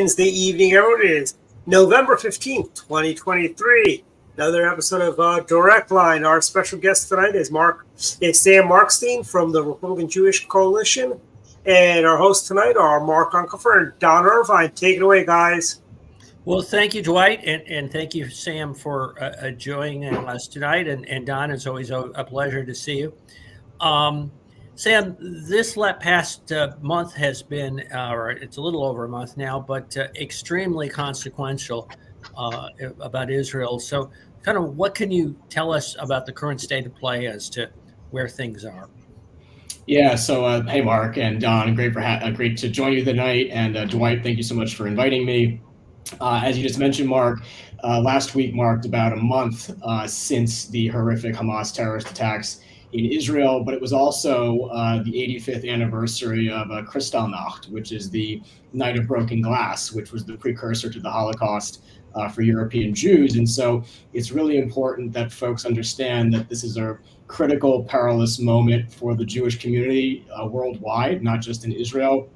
Wednesday evening, everyone. It is November 15th, 2023. Another episode of Direct Line. Our special guest tonight is Sam Markstein from the Republican Jewish Coalition. And our hosts tonight are Mark Unkelfer and Don Irvine. Take it away, guys. Well, thank you, Dwight, and thank you, Sam, for joining us tonight. And Don, it's always a pleasure to see you. Sam, this past month has been, or it's a little over a month now, but extremely consequential about Israel. So kind of what can you tell us about the current state of play as to where things are? Yeah, so hey, Mark and Don, great to join you tonight. And Dwight, thank you so much for inviting me. As you just mentioned, Mark, last week marked about a month since the horrific Hamas terrorist attacks in Israel, but it was also the 85th anniversary of Kristallnacht, which is the Night of Broken Glass, which was the precursor to the Holocaust for European Jews. And so it's really important that folks understand that this is a critical, perilous moment for the Jewish community worldwide, not just in Israel.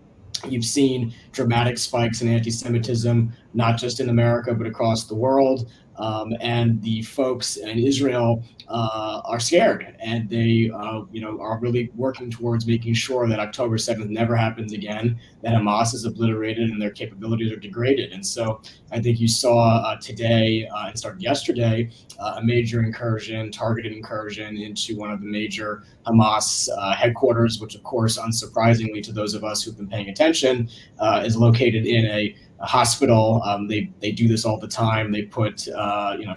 You've seen dramatic spikes in anti-Semitism, not just in America, but across the world. And the folks in Israel are scared, and they, are really working towards making sure that October 7th never happens again, that Hamas is obliterated and their capabilities are degraded. And so I think you saw today, and started yesterday, a major targeted incursion into one of the major Hamas headquarters, which of course, unsurprisingly to those of us who've been paying attention, is located in a hospital. They do this all the time. They put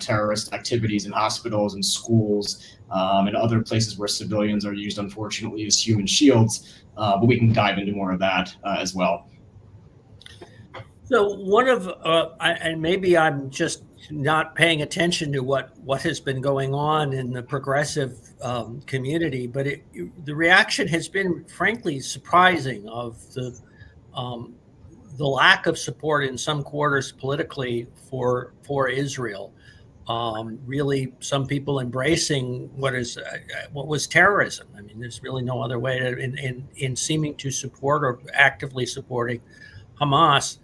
terrorist activities in hospitals and schools and other places where civilians are used, unfortunately, as human shields. But we can dive into more of that as well. So and maybe I'm just not paying attention to what has been going on in the progressive community, but the reaction has been frankly surprising of the lack of support in some quarters politically for Israel. Really, some people embracing what was terrorism. I mean, there's really no other way in seeming to support or actively supporting Hamas.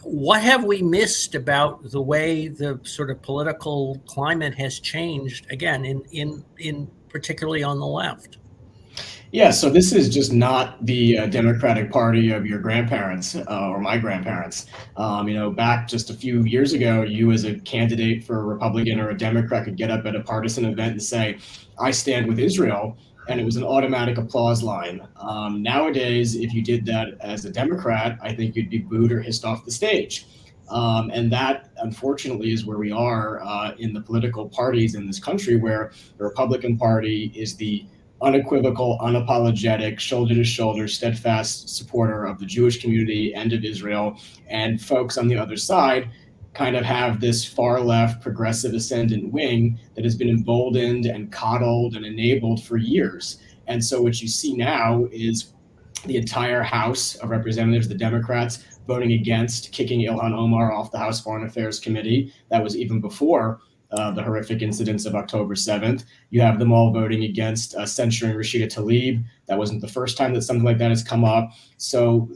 What have we missed about the way the sort of political climate has changed again in particularly on the left? Yeah, so this is just not the Democratic Party of your grandparents or my grandparents. Back just a few years ago, you as a candidate for a Republican or a Democrat could get up at a partisan event and say, "I stand with Israel," and it was an automatic applause line. Nowadays, if you did that as a Democrat, I think you'd be booed or hissed off the stage. And that, unfortunately, is where we are in the political parties in this country, where the Republican Party is the unequivocal, unapologetic, shoulder-to-shoulder, steadfast supporter of the Jewish community and of Israel. And folks on the other side kind of have this far-left, progressive ascendant wing that has been emboldened and coddled and enabled for years. And so what you see now is the entire House of Representatives, the Democrats, voting against kicking Ilhan Omar off the House Foreign Affairs Committee. That was even before the horrific incidents of October 7th. You have them all voting against censuring Rashida Tlaib. That wasn't the first time that something like that has come up. So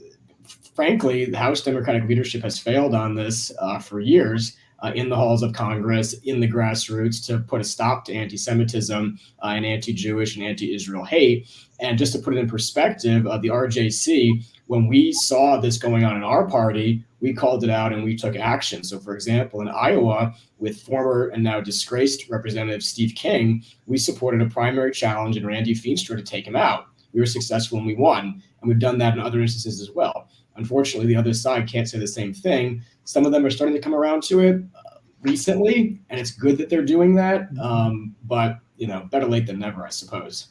frankly, the House Democratic leadership has failed on this for years in the halls of Congress, in the grassroots, to put a stop to anti-Semitism and anti-Jewish and anti-Israel hate. And just to put it in perspective, the RJC, when we saw this going on in our party, we called it out and we took action. So, for example, in Iowa, with former and now disgraced Representative Steve King, we supported a primary challenge in Randy Feenstra to take him out. We were successful and we won. And we've done that in other instances as well. Unfortunately, the other side can't say the same thing. Some of them are starting to come around to it recently, and it's good that they're doing that. But, better late than never, I suppose.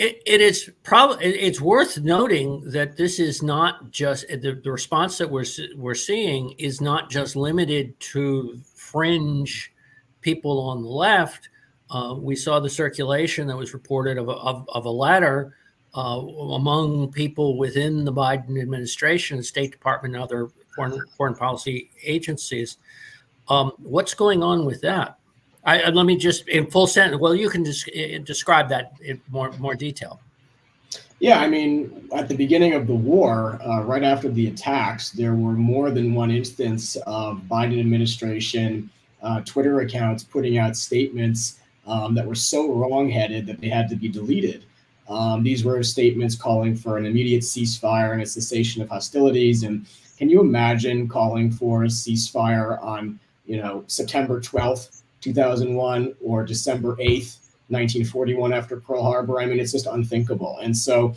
It's worth noting that this is not just the response that we're seeing is not just limited to fringe people on the left. We saw the circulation that was reported of a letter among people within the Biden administration, the State Department, and other foreign policy agencies. What's going on with that? Let me just, in full sentence, well, you can describe that in more detail. Yeah, I mean, at the beginning of the war, right after the attacks, there were more than one instance of Biden administration Twitter accounts putting out statements that were so wrongheaded that they had to be deleted. These were statements calling for an immediate ceasefire and a cessation of hostilities. And can you imagine calling for a ceasefire on, September 12th, 2001, or December 8th, 1941, after Pearl Harbor? I mean, it's just unthinkable. And so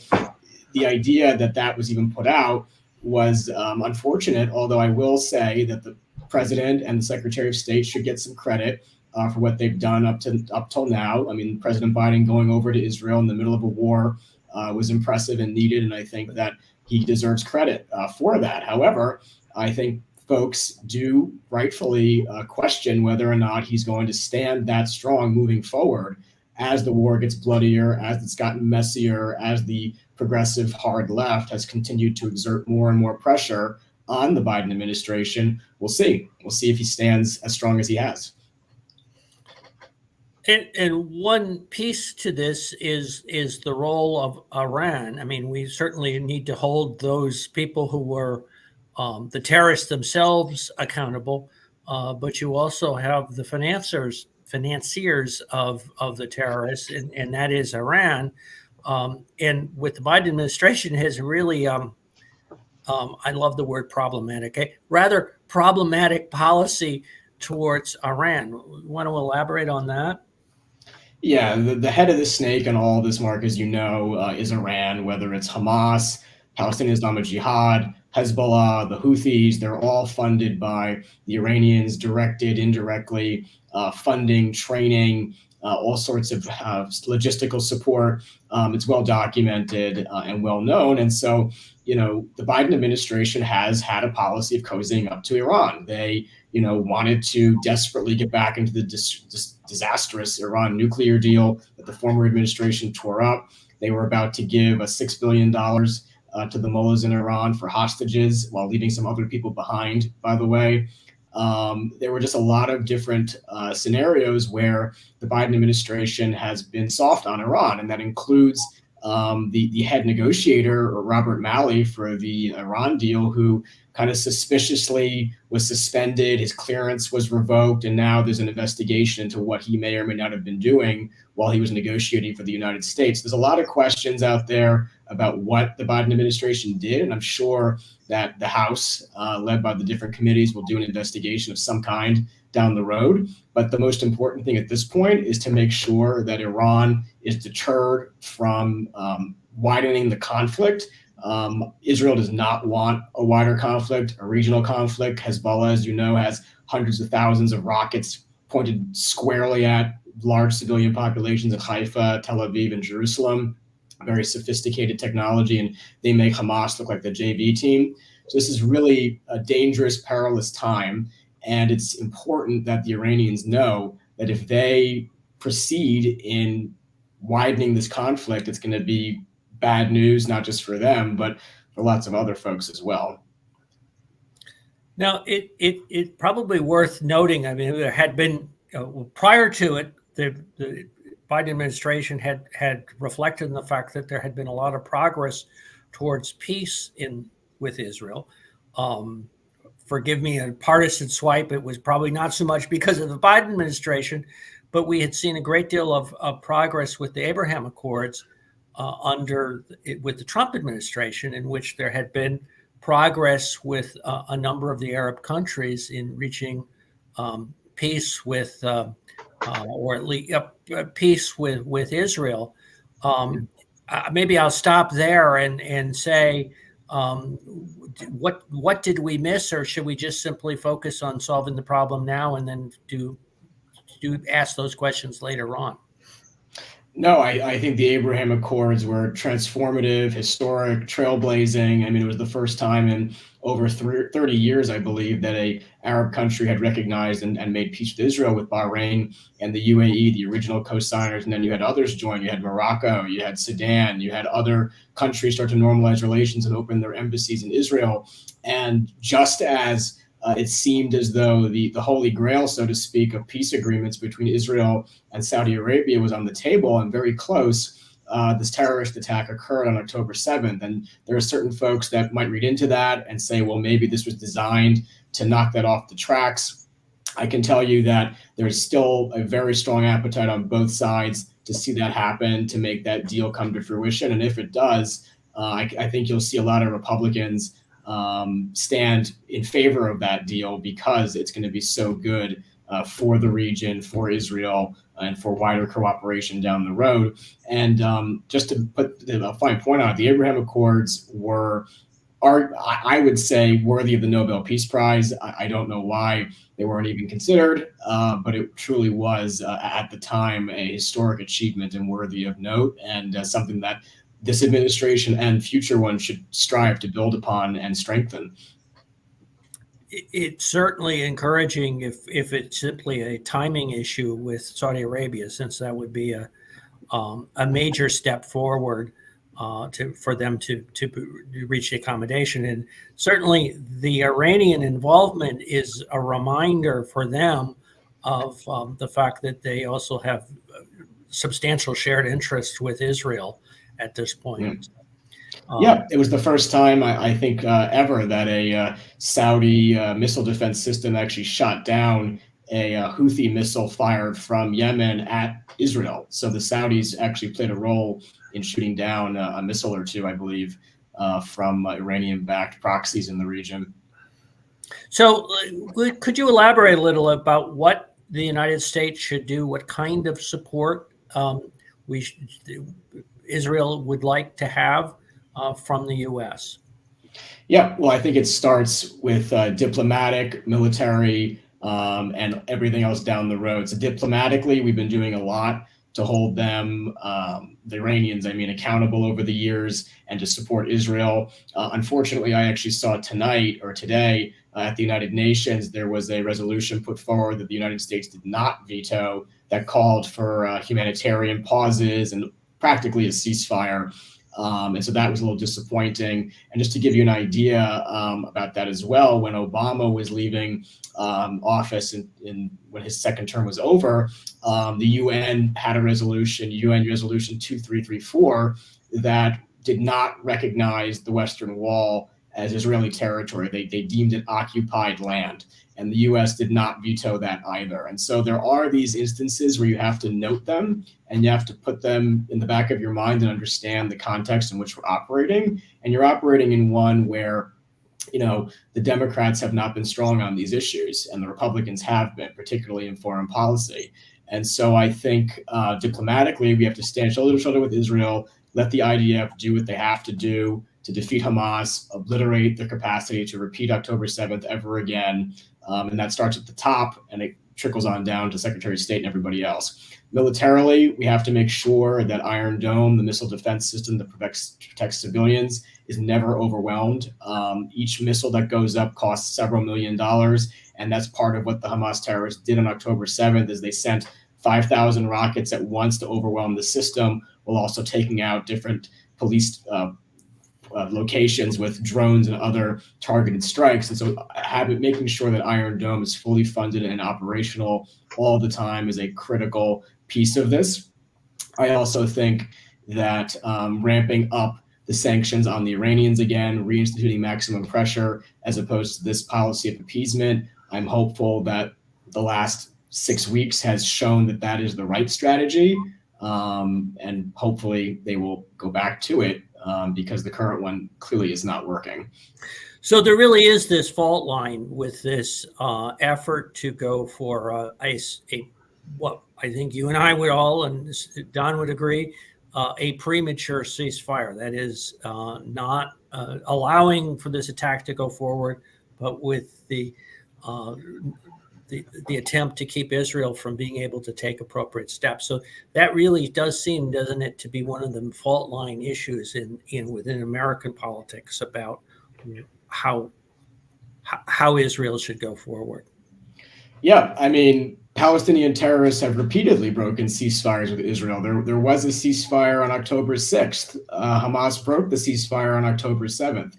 the idea that that was even put out was unfortunate, although I will say that the president and the Secretary of State should get some credit for what they've done up till now. I mean, President Biden going over to Israel in the middle of a war was impressive and needed, and I think that he deserves credit for that. However, I think folks do rightfully question whether or not he's going to stand that strong moving forward as the war gets bloodier, as it's gotten messier, as the progressive hard left has continued to exert more and more pressure on the Biden administration. We'll see. We'll see if he stands as strong as he has. And one piece to this is the role of Iran. I mean, we certainly need to hold those people who were the terrorists themselves accountable, but you also have the financiers of the terrorists, and that is Iran. And with the Biden administration has really, I love the word problematic, rather problematic policy towards Iran. You want to elaborate on that? Yeah, the head of the snake in all this, Mark, as you know, is Iran, whether it's Hamas, Palestinian Islamic Jihad, Hezbollah, the Houthis. They're all funded by the Iranians, directed, indirectly, funding, training, all sorts of logistical support. It's well documented and well known. And so, the Biden administration has had a policy of cozying up to Iran. They, wanted to desperately get back into the disastrous Iran nuclear deal that the former administration tore up. They were about to give a $6 billion to the mullahs in Iran for hostages while leaving some other people behind, by the way. There were just a lot of different scenarios where the Biden administration has been soft on Iran, and that includes the head negotiator, Robert Malley, for the Iran deal, who kind of suspiciously was suspended. His clearance was revoked, and now there's an investigation into what he may or may not have been doing while he was negotiating for the United States. There's a lot of questions out there about what the Biden administration did, and I'm sure that the House, led by the different committees, will do an investigation of some kind down the road. But the most important thing at this point is to make sure that Iran is deterred from widening the conflict. Israel does not want a wider conflict, a regional conflict. Hezbollah, as you know, has hundreds of thousands of rockets pointed squarely at large civilian populations in Haifa, Tel Aviv, and Jerusalem. Very sophisticated technology, and they make Hamas look like the JV team. So this is really a dangerous, perilous time. And it's important that the Iranians know that if they proceed in widening this conflict, it's going to be bad news, not just for them, but for lots of other folks as well. Now, it probably worth noting, I mean, there had been, prior to it, the Biden administration had reflected on the fact that there had been a lot of progress towards peace with Israel. Forgive me, a partisan swipe. It was probably not so much because of the Biden administration, but we had seen a great deal of progress with the Abraham Accords with the Trump administration, in which there had been progress with a number of the Arab countries in reaching peace with, or at least peace with Israel. Maybe I'll stop there and say, what did we miss, or should we just simply focus on solving the problem now and then do ask those questions later on? No, I think the Abraham Accords were transformative, historic, trailblazing. I mean, it was the first time in over 30 years, I believe, that a Arab country had recognized and made peace with Israel, with Bahrain and the UAE, the original co-signers. And then you had others join. You had Morocco, you had Sudan, you had other countries start to normalize relations and open their embassies in Israel. And just as it seemed as though the holy grail, so to speak, of peace agreements between Israel and Saudi Arabia was on the table and very close, this terrorist attack occurred on October 7th. And there are certain folks that might read into that and say, well, maybe this was designed to knock that off the tracks. I can tell you that there's still a very strong appetite on both sides to see that happen, to make that deal come to fruition. And if it does, I think you'll see a lot of Republicans stand in favor of that deal, because it's going to be so good for the region, for Israel, and for wider cooperation down the road. And just to put a fine point on it, the Abraham Accords are, I would say, worthy of the Nobel Peace Prize. I don't know why they weren't even considered, but it truly was, at the time, a historic achievement and worthy of note, and something that this administration and future ones should strive to build upon and strengthen. It's certainly encouraging if it's simply a timing issue with Saudi Arabia, since that would be a major step forward for them to reach the accommodation. And certainly the Iranian involvement is a reminder for them of the fact that they also have substantial shared interests with Israel at this point. Yeah, it was the first time, I think, ever that a Saudi missile defense system actually shot down a Houthi missile fired from Yemen at Israel. So the Saudis actually played a role in shooting down a missile or two, I believe, from Iranian-backed proxies in the region. So could you elaborate a little about what the United States should do, what kind of support Israel would like to have from the U.S.? Yeah, well, I think it starts with diplomatic, military, and everything else down the road. So diplomatically, we've been doing a lot to hold them, the Iranians, accountable over the years, and to support Israel. Unfortunately, I actually saw today at the United Nations, there was a resolution put forward that the United States did not veto that called for humanitarian pauses and practically a ceasefire. And so that was a little disappointing. And just to give you an idea about that as well, when Obama was leaving office when his second term was over, the UN had a resolution, UN Resolution 2334, that did not recognize the Western Wall as Israeli territory. They deemed it occupied land. And the US did not veto that either. And so there are these instances where you have to note them, and you have to put them in the back of your mind and understand the context in which we're operating. And you're operating in one where, the Democrats have not been strong on these issues, and the Republicans have been, particularly in foreign policy. And so I think diplomatically, we have to stand shoulder to shoulder with Israel, let the IDF do what they have to do to defeat Hamas, obliterate their capacity to repeat October 7th ever again. And that starts at the top, and it trickles on down to Secretary of State and everybody else. Militarily, we have to make sure that Iron Dome, the missile defense system that protects civilians, is never overwhelmed. Each missile that goes up costs several $1 million, and that's part of what the Hamas terrorists did on October 7th, is they sent 5,000 rockets at once to overwhelm the system, while also taking out different police locations with drones and other targeted strikes. And so making sure that Iron Dome is fully funded and operational all the time is a critical piece of this. I also think that ramping up the sanctions on the Iranians again, reinstituting maximum pressure as opposed to this policy of appeasement. I'm hopeful that the last 6 weeks has shown that that is the right strategy, and hopefully they will go back to it. Because the current one clearly is not working. So there really is this fault line with this effort to go for what I think you and I would all, and Don would agree, a premature ceasefire. That is not allowing for this attack to go forward, but with the attempt to keep Israel from being able to take appropriate steps. So that really does seem, doesn't it, to be one of the fault line issues within American politics about how Israel should go forward. Yeah, Palestinian terrorists have repeatedly broken ceasefires with Israel. There was a ceasefire on October 6th. Hamas broke the ceasefire on October 7th.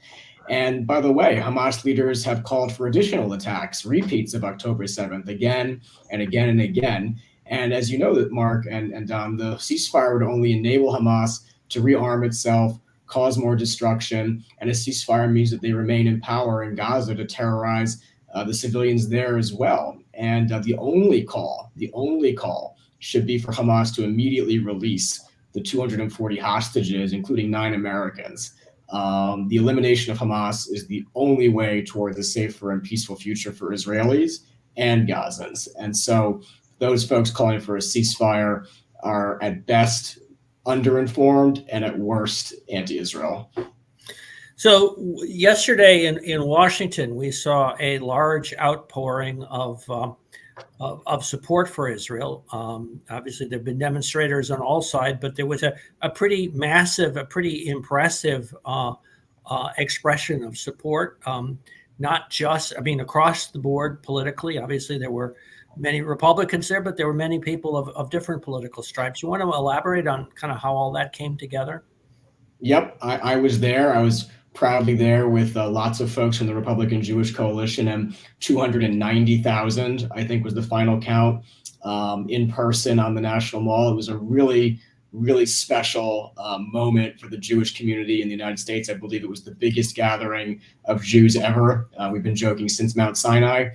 And by the way, Hamas leaders have called for additional attacks, repeats of October 7th, again and again and again. And as you know, that Mark and Don, the ceasefire would only enable Hamas to rearm itself, cause more destruction, and a ceasefire means that they remain in power in Gaza to terrorize the civilians there as well. And the only call should be for Hamas to immediately release the 240 hostages, including 9 Americans. The elimination of Hamas is the only way towards a safer and peaceful future for Israelis and Gazans. And so those folks calling for a ceasefire are at best underinformed and at worst anti-Israel. So yesterday in Washington, we saw a large outpouring of support for Israel. Obviously, there have been demonstrators on all sides, but there was a pretty massive, a pretty impressive expression of support. Not just, across the board politically. Obviously, there were many Republicans there, but there were many people of different political stripes. You want to elaborate on kind of how all that came together? Yep, I was there. I was proudly there with lots of folks from the Republican Jewish Coalition, and 290,000, I think, was the final count in person on the National Mall. It was a really, really special moment for the Jewish community in the United States. I believe it was the biggest gathering of Jews ever. We've been joking since Mount Sinai.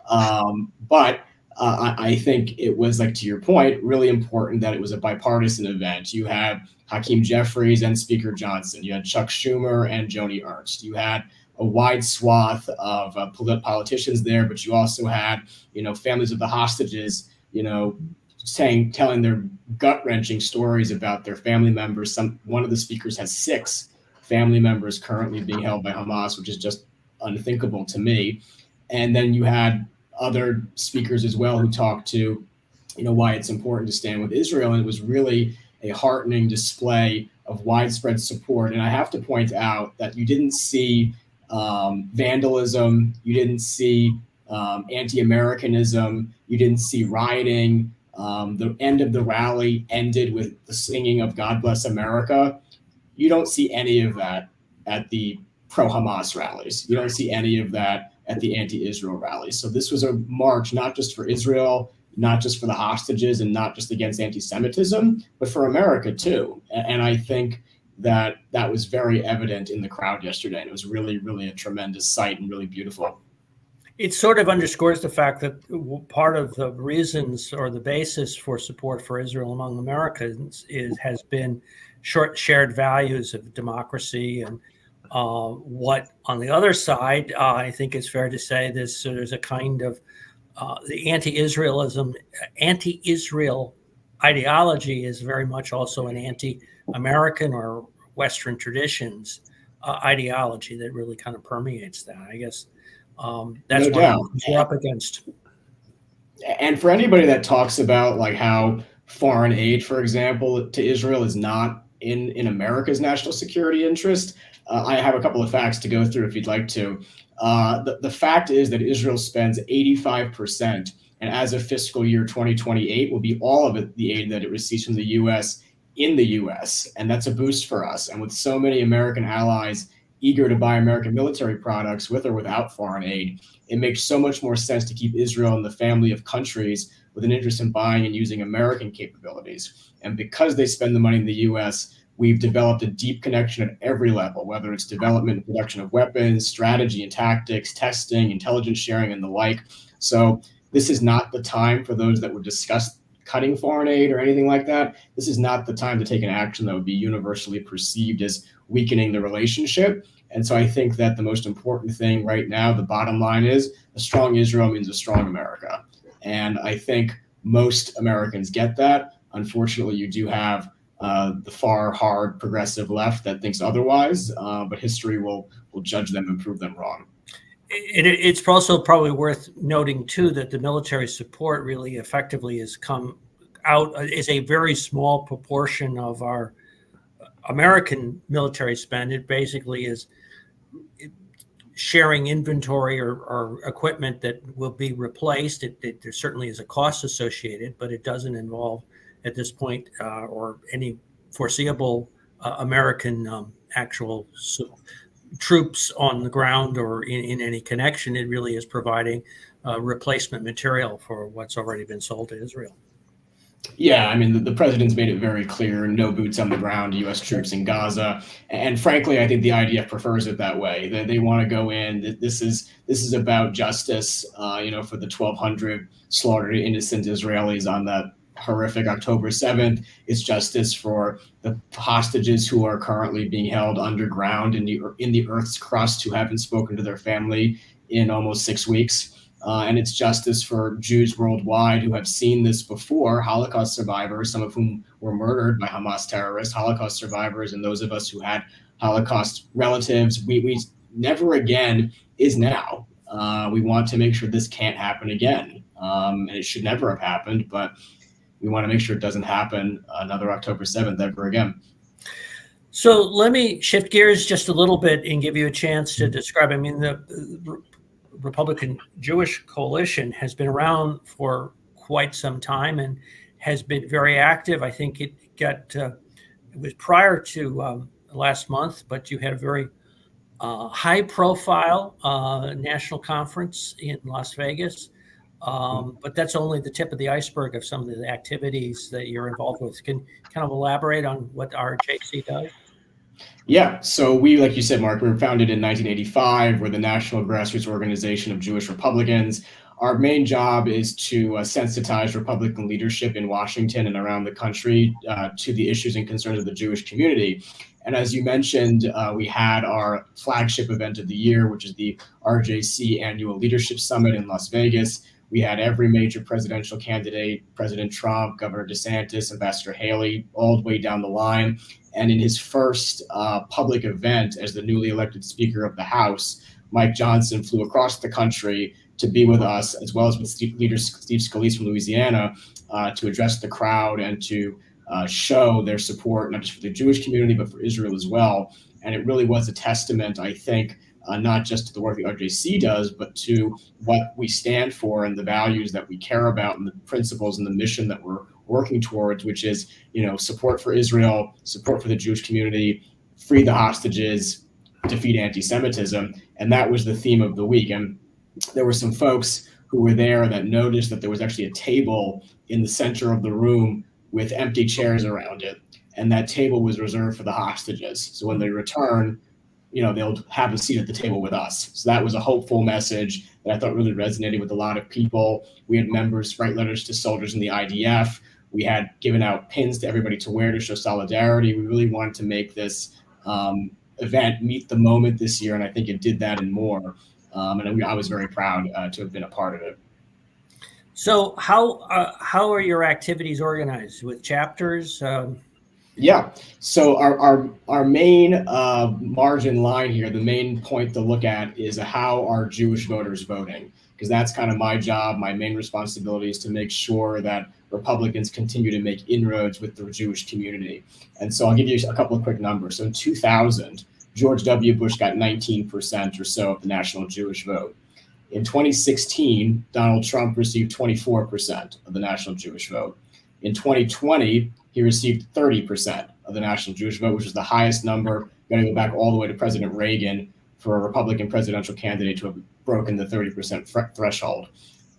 But I think it was, like, to your point, really important that it was a bipartisan event. You had Hakeem Jeffries and Speaker Johnson. You had Chuck Schumer and Joni Ernst. You had a wide swath of politicians there, but you also had, families of the hostages, telling their gut-wrenching stories about their family members. One of the speakers has 6 family members currently being held by Hamas, which is just unthinkable to me. And then you had other speakers as well who talked to, why it's important to stand with Israel. And it was really a heartening display of widespread support. And I have to point out that you didn't see vandalism, you didn't see anti-Americanism, you didn't see rioting. The end of the rally ended with the singing of God Bless America. You don't see any of that at the pro-Hamas rallies. You don't see any of that at the anti-Israel rallies. So this was a march not just for Israel, not just for the hostages, and not just against anti-Semitism, but for America too. And I think that was very evident in the crowd yesterday. And it was really, really a tremendous sight and really beautiful. It sort of underscores the fact that part of the reasons or the basis for support for Israel among Americans has been shared values of democracy, and what on the other side, I think it's fair to say there's a kind of the anti-Israel ideology is very much also an anti-American or Western traditions ideology that really kind of permeates that. I guess that's what we're up against. And for anybody that talks about, like, how foreign aid, for example, to Israel is not in America's national security interest, I have a couple of facts to go through if you'd like to. The fact is that Israel spends 85%, and as of fiscal year 2028 will be all of the aid that it receives from the U.S. in the U.S., and that's a boost for us. And with so many American allies eager to buy American military products with or without foreign aid, it makes so much more sense to keep Israel in the family of countries with an interest in buying and using American capabilities. And because they spend the money in the U.S., we've developed a deep connection at every level, whether it's development and production of weapons, strategy and tactics, testing, intelligence sharing, and the like. So this is not the time for those that would discuss cutting foreign aid or anything like that. This is not the time to take an action that would be universally perceived as weakening the relationship. And so I think that the most important thing right now, the bottom line is, a strong Israel means a strong America. And I think most Americans get that. Unfortunately, you do have the far, hard, progressive left that thinks otherwise, but history will judge them and prove them wrong. It's also probably worth noting, too, that the military support really effectively has come out is a very small proportion of our American military spend. It basically is sharing inventory or equipment that will be replaced. There certainly is a cost associated, but it doesn't involve at this point or any foreseeable American actual troops on the ground or in any connection. It really is providing replacement material for what's already been sold to Israel. Yeah, I mean, the president's made it very clear, no boots on the ground, U.S. troops in Gaza. And frankly, I think the IDF prefers it that way. They want to go in. This is about justice, for the 1,200 slaughtered innocent Israelis on that horrific October 7th. It's justice for the hostages who are currently being held underground in the Earth's crust, who haven't spoken to their family in almost 6 weeks. And it's justice for Jews worldwide who have seen this before, Holocaust survivors, some of whom were murdered by Hamas terrorists, Holocaust survivors, and those of us who had Holocaust relatives. We never again is now. We want to make sure this can't happen again. And it should never have happened, but we want to make sure it doesn't happen another October 7th ever again. So let me shift gears just a little bit and give you a chance to describe. I mean, the Republican Jewish Coalition has been around for quite some time and has been very active. I think it was prior to last month, but you had a very high profile national conference in Las Vegas. But that's only the tip of the iceberg of some of the activities that you're involved with. Can kind of elaborate on what RJC does? Yeah, so we, like you said, Mark, we were founded in 1985. We're the National Grassroots Organization of Jewish Republicans. Our main job is to sensitize Republican leadership in Washington and around the country to the issues and concerns of the Jewish community. And as you mentioned, we had our flagship event of the year, which is the RJC Annual Leadership Summit in Las Vegas. We had every major presidential candidate, President Trump, Governor DeSantis, Ambassador Haley, all the way down the line. And in his first public event as the newly elected Speaker of the House, Mike Johnson flew across the country to be with us, as well as with Leader Steve Scalise from Louisiana, to address the crowd and to show their support, not just for the Jewish community, but for Israel as well. And it really was a testament, I think, not just to the work the RJC does, but to what we stand for and the values that we care about and the principles and the mission that we're working towards, which is, support for Israel, support for the Jewish community, free the hostages, defeat anti-Semitism. And that was the theme of the week. And there were some folks who were there that noticed that there was actually a table in the center of the room with empty chairs around it. And that table was reserved for the hostages. So when they return, they'll have a seat at the table with us. So that was a hopeful message that I thought really resonated with a lot of people. We had members write letters to soldiers in the IDF. We had given out pins to everybody to wear to show solidarity. We really wanted to make this event meet the moment this year, and I think it did that and more. And I was very proud to have been a part of it. So how are your activities organized? With chapters? Yeah. So our main margin line here, the main point to look at is how are Jewish voters voting? Because that's kind of my job. My main responsibility is to make sure that Republicans continue to make inroads with the Jewish community. And so I'll give you a couple of quick numbers. So in 2000, George W. Bush got 19% or so of the national Jewish vote. In 2016, Donald Trump received 24% of the national Jewish vote. In 2020, he received 30% of the national Jewish vote, which was the highest number. Going to go back all the way to President Reagan for a Republican presidential candidate to have broken the 30% threshold.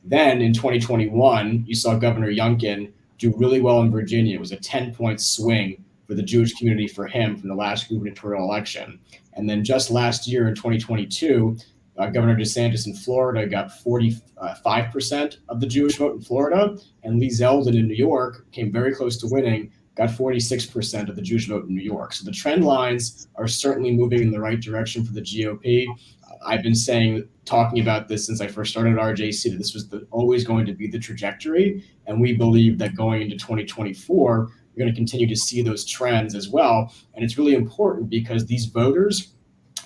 Then in 2021, you saw Governor Youngkin do really well in Virginia. It was a 10-point swing for the Jewish community for him from the last gubernatorial election. And then just last year in 2022, Governor DeSantis in Florida got 45% of the Jewish vote in Florida, and Lee Zeldin in New York came very close to winning, got 46% of the Jewish vote in New York. So the trend lines are certainly moving in the right direction for the GOP. I've been talking about this since I first started at RJC, that this was always going to be the trajectory, and we believe that going into 2024, we're going to continue to see those trends as well. And it's really important because these voters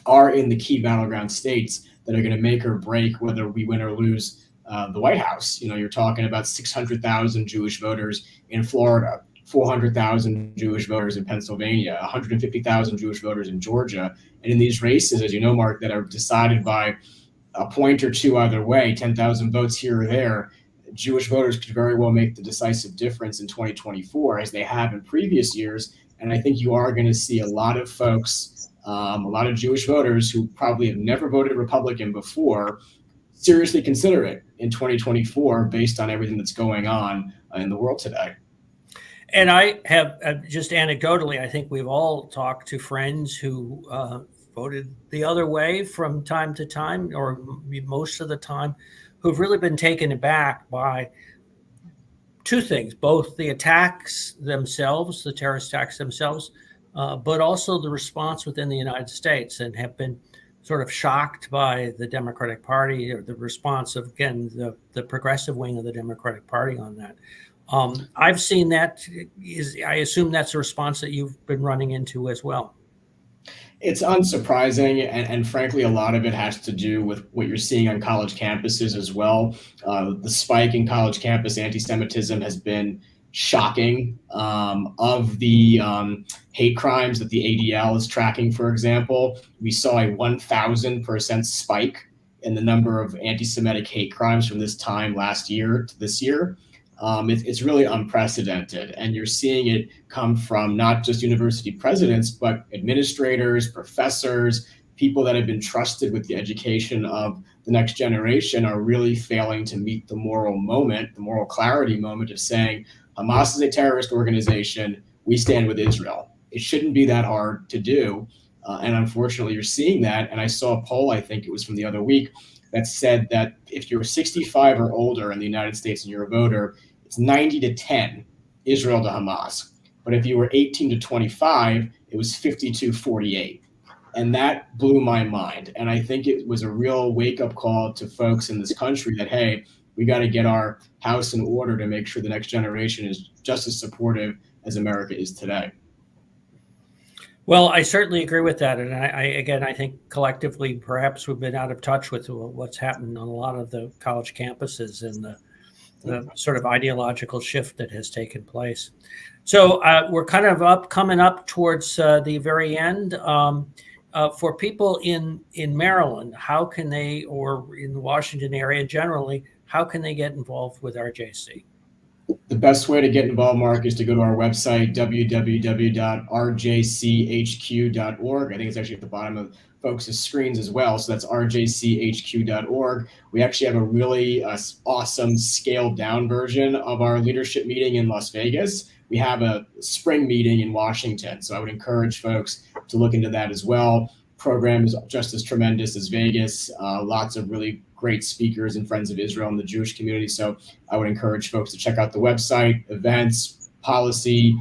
are in the key battleground states that are going to make or break whether we win or lose the White House. You're talking about 600,000 Jewish voters in Florida, 400,000 Jewish voters in Pennsylvania, 150,000 Jewish voters in Georgia. And in these races, as you know, Mark, that are decided by a point or two either way, 10,000 votes here or there, Jewish voters could very well make the decisive difference in 2024, as they have in previous years. And I think you are going to see a lot of folks, a lot of Jewish voters who probably have never voted Republican before, seriously consider it in 2024 based on everything that's going on in the world today. And I have just anecdotally, I think we've all talked to friends who voted the other way from time to time, or most of the time, who've really been taken aback by two things: both the attacks themselves, the terrorist attacks themselves, but also the response within the United States, and have been sort of shocked by the Democratic Party, or the response of, again, the progressive wing of the Democratic Party on that. I've seen that. I assume that's a response that you've been running into as well. It's unsurprising, and frankly, a lot of it has to do with what you're seeing on college campuses as well. The spike in college campus anti-Semitism has been shocking. Of the hate crimes that the ADL is tracking, for example, we saw a 1,000% spike in the number of anti-Semitic hate crimes from this time last year to this year. It's really unprecedented, and you're seeing it come from not just university presidents, but administrators, professors, people that have been trusted with the education of the next generation are really failing to meet the moral moment, the moral clarity moment of saying, Hamas is a terrorist organization, we stand with Israel. It shouldn't be that hard to do, and unfortunately you're seeing that. And I saw a poll, I think it was from the other week, that said that if you're 65 or older in the United States and you're a voter, it's 90-10 Israel to Hamas. But if you were 18 to 25, it was 52-48. And that blew my mind. And I think it was a real wake-up call to folks in this country that, hey, we got to get our house in order to make sure the next generation is just as supportive as America is today. Well, I certainly agree with that. And I think collectively, perhaps we've been out of touch with what's happened on a lot of the college campuses and the sort of ideological shift that has taken place. So we're kind of coming up towards the very end. For people in Maryland, how can they, or in the Washington area generally, how can they get involved with RJC? The best way to get involved, Mark, is to go to our website, www.rjchq.org. I think it's actually at the bottom of folks' screens as well. So that's rjchq.org. We actually have a really awesome scaled down version of our leadership meeting in Las Vegas. We have a spring meeting in Washington. So I would encourage folks to look into that as well. Program is just as tremendous as Vegas. Lots of really great speakers and friends of Israel in the Jewish community. So I would encourage folks to check out the website, events, policy,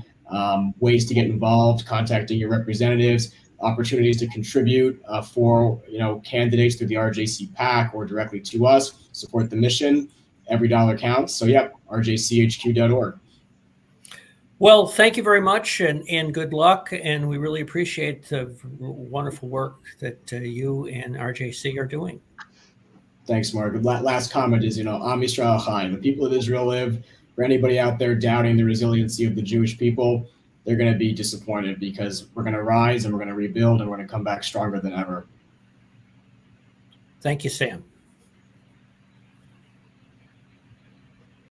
ways to get involved, contacting your representatives, opportunities to contribute for candidates through the RJC PAC or directly to us, support the mission. Every dollar counts. So yeah, rjchq.org. Well, thank you very much, and good luck. And we really appreciate the wonderful work that you and RJC are doing. Thanks, Mark. Last comment is, Am Yisrael Chai. The people of Israel live. For anybody out there doubting the resiliency of the Jewish people, they're going to be disappointed, because we're going to rise and we're going to rebuild and we're going to come back stronger than ever. Thank you, Sam.